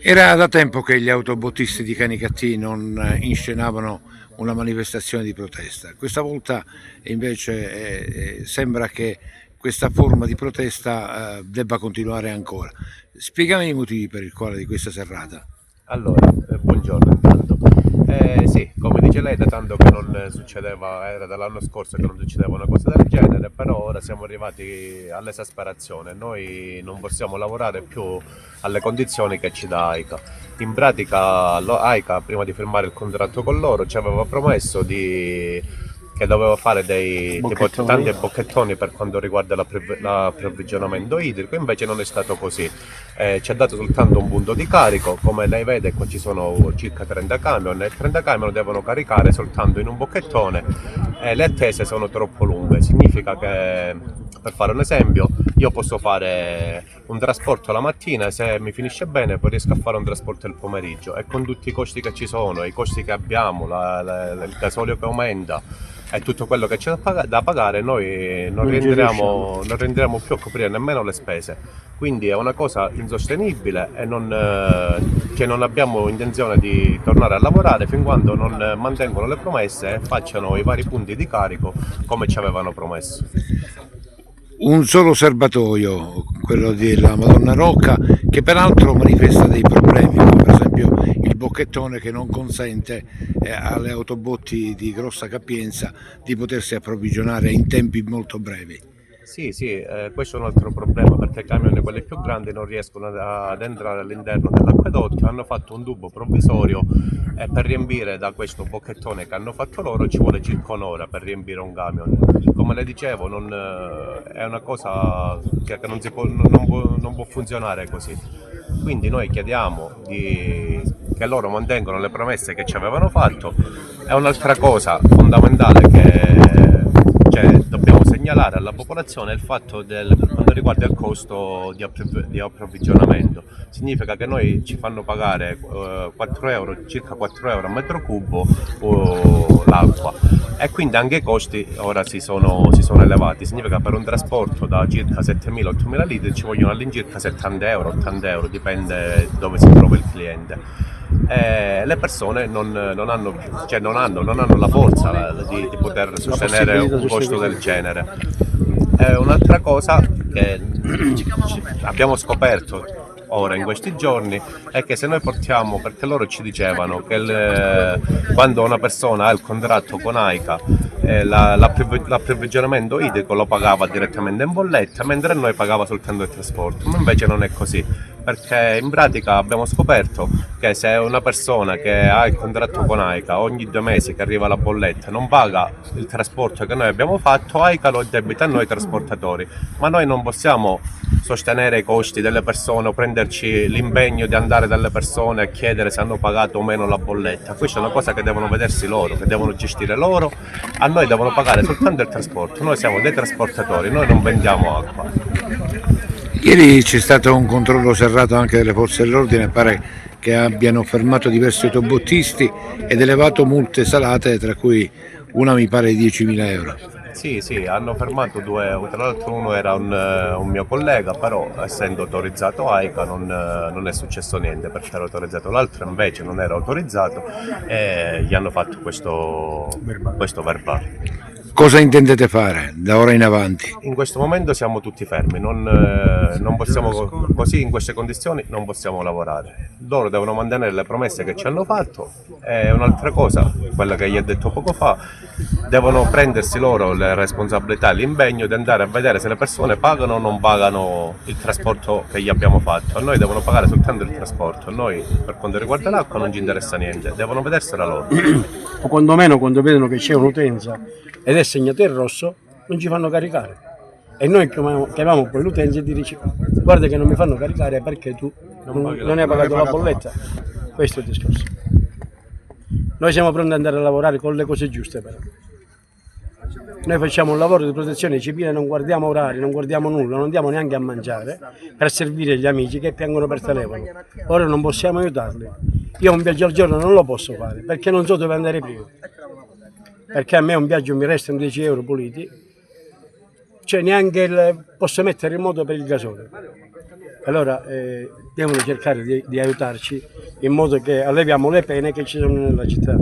Era da tempo che gli autobottisti di Canicattì non inscenavano una manifestazione di protesta. Questa volta invece sembra che questa forma di protesta debba continuare ancora. Spiegami i motivi per il quale di questa serrata. Allora, buongiorno intanto. Sì, come dice lei, da tanto che non succedeva, era dall'anno scorso che non succedeva una cosa del genere, però ora siamo arrivati all'esasperazione. Noi non possiamo lavorare più alle condizioni che ci dà AICA. In pratica, AICA, prima di firmare il contratto con loro, ci aveva promesso che doveva fare dei tipo, tanti bocchettoni per quanto riguarda l'approvvigionamento idrico, invece non è stato così. Ci ha dato soltanto un punto di carico, come lei vede qua ci sono circa 30 camion e 30 camion devono caricare soltanto in un bocchettone e le attese sono troppo lunghe. Significa che, per fare un esempio, io posso fare un trasporto la mattina e se mi finisce bene poi riesco a fare un trasporto il pomeriggio, e con tutti i costi che ci sono, i costi che abbiamo, il gasolio che aumenta e tutto quello che c'è da pagare, noi non rientriamo più a coprire nemmeno le spese. Quindi è una cosa insostenibile e che non abbiamo intenzione di tornare a lavorare fin quando non mantengono le promesse e facciano i vari punti di carico come ci avevano promesso. Un solo serbatoio, quello della Madonna Rocca, che peraltro manifesta dei problemi, come per esempio il bocchettone che non consente alle autobotti di grossa capienza di potersi approvvigionare in tempi molto brevi. Sì, sì, questo è un altro problema perché i camion quelli più grandi non riescono ad entrare all'interno dell'acquedotto, hanno fatto un tubo provvisorio e per riempire da questo bocchettone che hanno fatto loro ci vuole circa un'ora per riempire un camion. Come le dicevo, è una cosa che non può funzionare così. Quindi noi chiediamo che loro mantengano le promesse che ci avevano fatto. È un'altra cosa fondamentale che dobbiamo segnalare alla popolazione è il fatto per quanto riguarda il costo di approvvigionamento. Significa che noi ci fanno pagare 4 euro, circa 4 euro a metro cubo l'acqua, e quindi anche i costi ora si sono elevati. Significa che per un trasporto da circa 7.000-8.000 litri ci vogliono all'incirca 70 euro, 80 euro, dipende dove si trova il cliente. Le persone non hanno la forza di poter sostenere un costo del genere. Un'altra cosa che abbiamo scoperto ora in questi giorni è che se noi portiamo, perché loro ci dicevano che quando una persona ha il contratto con AICA l'approvvigionamento idrico lo pagava direttamente in bolletta, mentre noi pagava soltanto il trasporto, ma invece non è così, perché in pratica abbiamo scoperto che se una persona che ha il contratto con AICA ogni 2 mesi che arriva la bolletta non paga il trasporto che noi abbiamo fatto, AICA lo debita a noi trasportatori, ma noi non possiamo sostenere i costi delle persone o prenderci l'impegno di andare dalle persone a chiedere se hanno pagato o meno la bolletta. Questa è una cosa che devono vedersi loro, che devono gestire loro. A noi devono pagare soltanto il trasporto, noi siamo dei trasportatori, noi non vendiamo acqua. Ieri c'è stato un controllo serrato anche delle forze dell'ordine, pare che abbiano fermato diversi autobottisti ed elevato multe salate, tra cui una mi pare di 10.000 euro. Sì, sì, hanno fermato due, tra l'altro uno era un mio collega, però essendo autorizzato AICA non è successo niente perché era autorizzato, l'altro invece non era autorizzato e gli hanno fatto questo verbale. Cosa intendete fare da ora in avanti? In questo momento siamo tutti fermi, non possiamo, così in queste condizioni non possiamo lavorare. Loro devono mantenere le promesse che ci hanno fatto e un'altra cosa, quella che gli ho detto poco fa, devono prendersi loro le responsabilità, l'impegno di andare a vedere se le persone pagano o non pagano il trasporto che gli abbiamo fatto. A noi devono pagare soltanto il trasporto, a noi per quanto riguarda l'acqua non ci interessa niente, devono vedersela loro. O quantomeno quando vedono che c'è un'utenza ed è segnato in rosso, non ci fanno caricare. E noi chiamiamo poi l'utenza e gli diciamo: guarda che non mi fanno caricare perché tu non hai pagato la bolletta. Questo è il discorso. Noi siamo pronti ad andare a lavorare con le cose giuste, però. Noi facciamo un lavoro di protezione civile, non guardiamo orari, non guardiamo nulla, non andiamo neanche a mangiare per servire gli amici che piangono per telefono. Ora non possiamo aiutarli. Io un viaggio al giorno non lo posso fare perché non so dove andare prima. Perché a me un viaggio mi restano 10 euro puliti, cioè neanche posso mettere in moto per il gasolio. Allora devono cercare di aiutarci in modo che alleviamo le pene che ci sono nella città.